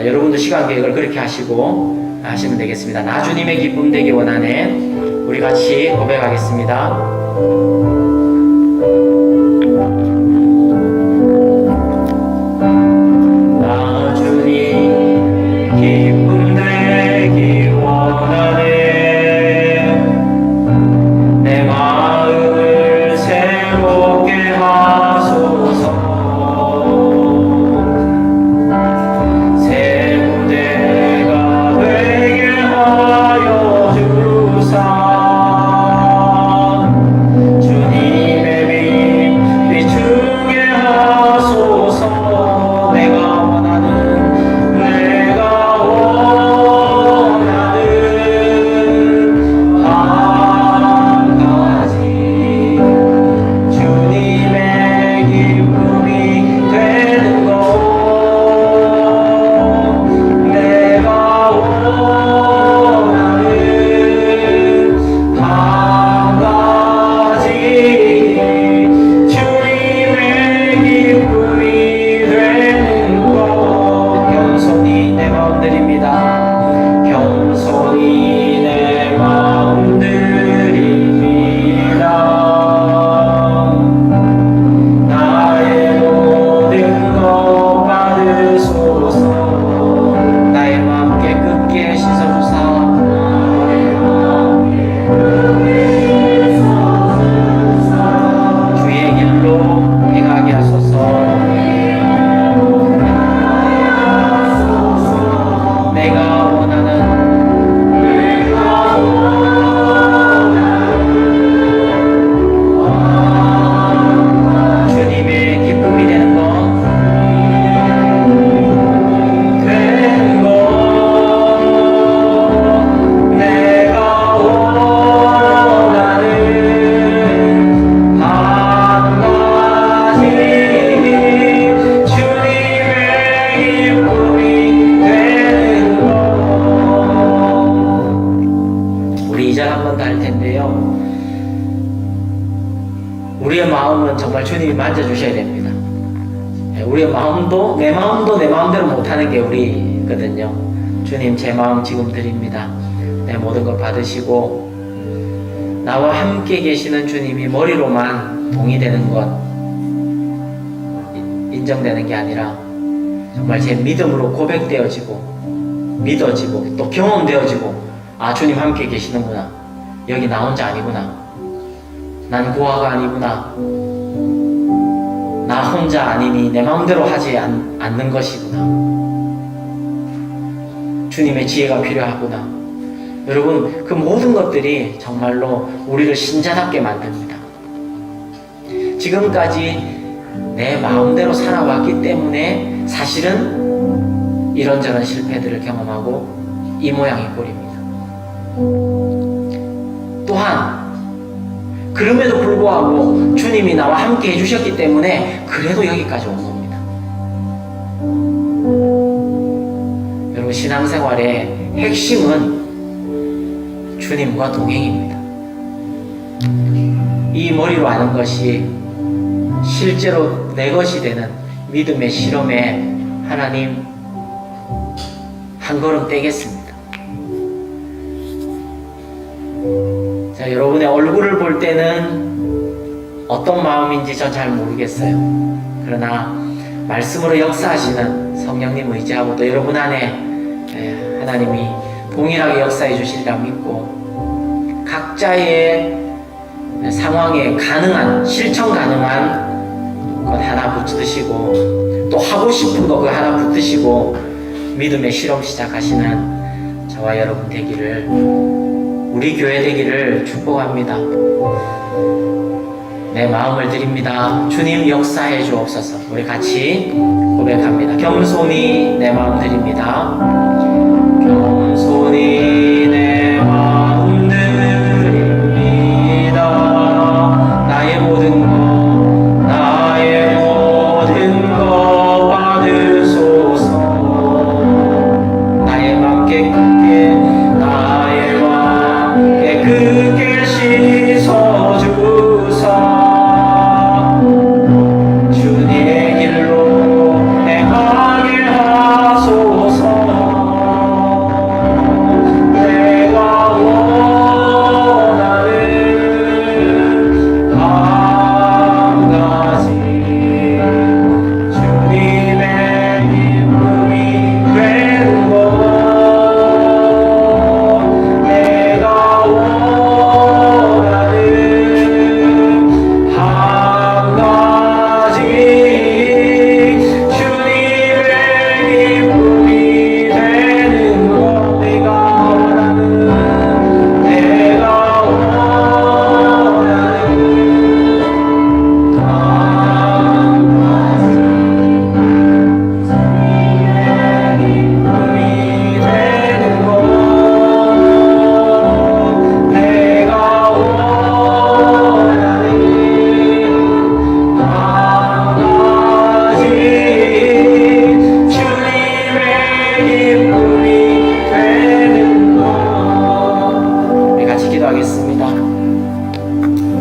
여러분도 시간 계획을 그렇게 하시고 하시면 되겠습니다. 나 주님의 기쁨 되기 원하네. 우리 같이 고백하겠습니다. 나 주님 기쁨 되기 원하네. 내 마음을 새롭게 하소서. 새 무대가 되게 하여 주사. 주님의 빛 비추게 하소서. 내가 원하는 한 가지 주님의 기쁨이 되는 것. 내가 원하는 한 가지 주님의 기쁨이 되는 것. 겸손히 내 마음 드립니다. 겸손히 내 마음 드립니다. 나의 모든 것 받으소서. 나의 마음 깨끗게 씻어주사. 주의 길로 행하게 하소서. 내가 원하는 주님의 기쁨이 되는 것. 내가 원하는 한 가지 주님의 기쁨이 되는 것. 우리 2절 한 번 더 할 텐데요. 우리의 마음은 정말 주님이 만져주셔야 됩니다. 우리의 마음도 내 마음대로 못하는 게 우리거든요. 주님, 제 마음 지금 드립니다. 내 모든 것 받으시고 나와 함께 계시는 주님이 머리로만 동의되는 것, 인정되는 게 아니라 정말 제 믿음으로 고백되어지고 믿어지고 또 경험되어지고, 아, 주님 함께 계시는구나. 여기 나 혼자 아니구나. 난 고아가 아니구나. 나 혼자 아니니 내 마음대로 하지 않는 것이구나. 주님의 지혜가 필요하구나. 여러분, 그 모든 것들이 정말로 우리를 신자답게 만듭니다. 지금까지 내 마음대로 살아왔기 때문에 사실은 이런저런 실패들을 경험하고 이 모양이 꼴입니다. 또한 그럼에도 불구하고 주님이 나와 함께 해주셨기 때문에 그래도 여기까지 온 겁니다. 여러분, 신앙생활의 핵심은 주님과 동행입니다. 이 머리로 아는 것이 실제로 내 것이 되는 믿음의 실험에 하나님 한 걸음 떼겠습니다. 자, 여러분의 얼굴을 볼 때는 어떤 마음인지 전 잘 모르겠어요. 그러나 말씀으로 역사하시는 성령님 의지하고 또 여러분 안에 하나님이 동일하게 역사해 주시리라 믿고, 각자의 상황에 가능한, 실천 가능한 것 하나 붙드시고 또 하고 싶은 거 그 하나 붙드시고 믿음의 실험 시작하시는 저와 여러분 되기를, 우리 교회 되기를 축복합니다. 내 마음을 드립니다. 주님 역사해 주옵소서. 우리 같이 고백합니다. 겸손히 내 마음 드립니다. 겸손히 내 마음 드립니다. 나의 모든 것 받으소서. 나의 맘 깨끗게 씻어주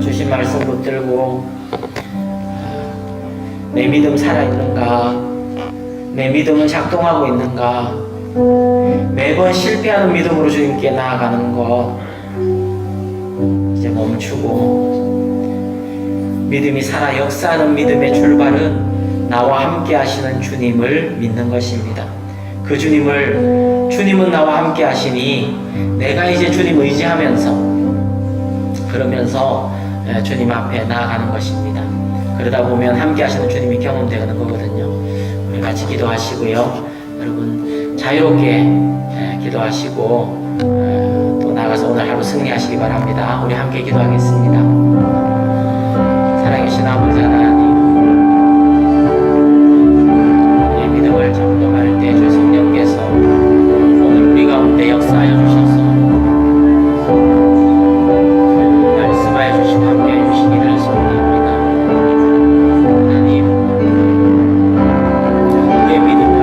주신 말씀 붙들고 내 믿음 살아있는가, 내 믿음은 작동하고 있는가, 매번 실패하는 믿음으로 주님께 나아가는 것 이제 멈추고, 믿음이 살아 역사하는 믿음의 출발은 나와 함께 하시는 주님을 믿는 것입니다. 그 주님은 나와 함께 하시니 내가 이제 주님 의지하면서, 그러면서 주님 앞에 나아가는 것입니다. 그러다 보면 함께 하시는 주님이 경험되는 거거든요. 우리 같이 기도하시고요. 여러분 자유롭게 기도하시고 또 나가서 오늘 하루 승리하시기 바랍니다. 우리 함께 기도하겠습니다. 살아계신 아버지 하나님, 우리의 믿음을 점검할 때 주 성령께서 오늘 우리 가운데 역사하여 주셔서 말씀하여 주시고 함께 해주시기를 소원합니다. 하나님, 우리의 믿음을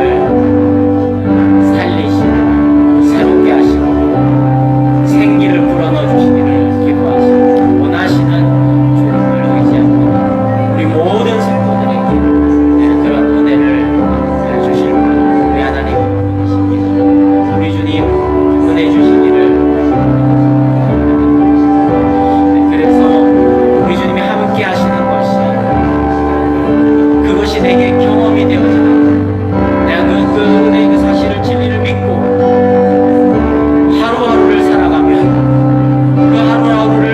살리시고 새롭게 하시고 생기를 불어넣어 주시기를 기도하시고 원하시는 주님을 의지합니다. 우리 모든 성도들에게 그런 은혜를 주실 분 우리 하나님 분이십니다. 우리 주님 은혜 주시기를. 그래서 우리 주님이 함께 하시는 것이, 그것이 내게 경험이 되어지는, 내가 그 은혜의 그 사실을, 진리를 믿고 하루하루를 살아가면 그 하루하루를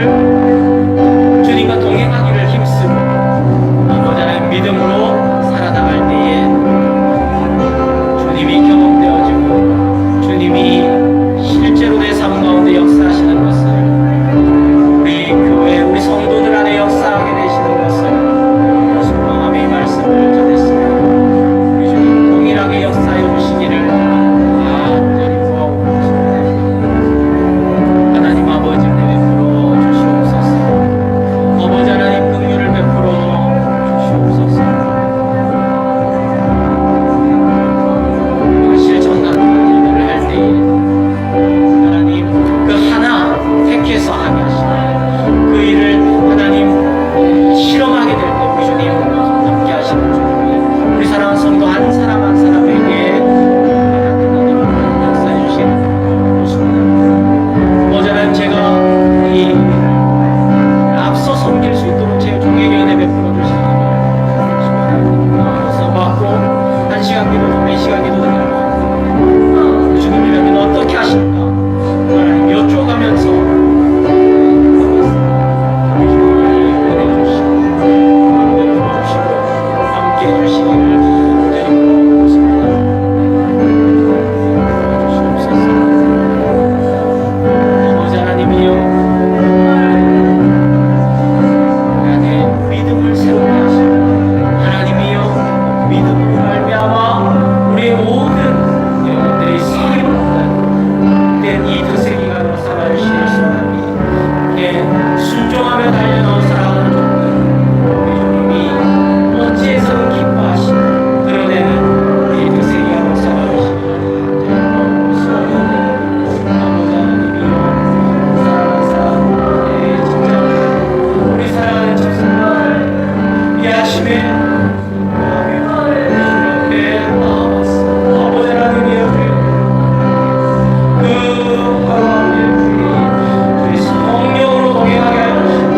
주님과 동행하기를 힘쓰고 이거잖아요. 믿음으로 살아나갈 때에 주님이 경험되어지고 주님이 실제로 내 삶 가운데 역사하시는 것을, 우리 교회, 우리 성도들 안에 역사하게 되시는 것을 소망하며 이 말씀을 전했습니다. 우리 주님 동일하게 역사하여 주시기를 간절히 구하고 있습니다. 하나님 아버지 은혜 베풀어 주시옵소서. 아버지 하나님 긍휼을 베풀어 주시옵소서. 실천하는 일들을 할 때에 하나님 그 하나 택해서 하게 하시고 그 일을 하나님 실험하게 될 때 우리 주님 함께 하시는 주님이 우리 사랑하는 성도 한 사람 한 사람에게 역사해 주시는 것입니다. 어제 하나님 제가 이 앞서 섬길 수 있도록 제 종에게 은혜 베풀어 주시기를 소원합니다. 받고 1시간 기도도 4시간 기도도 주님이라면 어떻게 하실까 하나님 여쭤가면서 함께 해주시기를 드리고 있습니다. 주시옵소서. 아버지 하나님이여, 우리 안에 믿음을 새롭게 하시고 하나님이여, 믿음으로 말미암아 우리의 모든 영혼들이 새롭된 이 드세기가 살아주시길 소원합니다. 순종하며 달려나온 사랑하는 종들, 우리 주님이 어찌해서는 기뻐하시고 드러내는 이 드세기가 살아주시길 소원합니다. 아버지 하나님이여, 사랑하는 사람, 진짜 우리 사랑하는 집사님 이 아침에 아버지 하나님이여, 그 하루하루의 주님 성령으로 동행하게 하여 주시고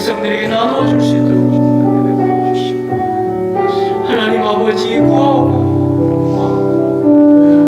백성들에게 나누어 줄 수 있도록 하나님 아버지 구하오고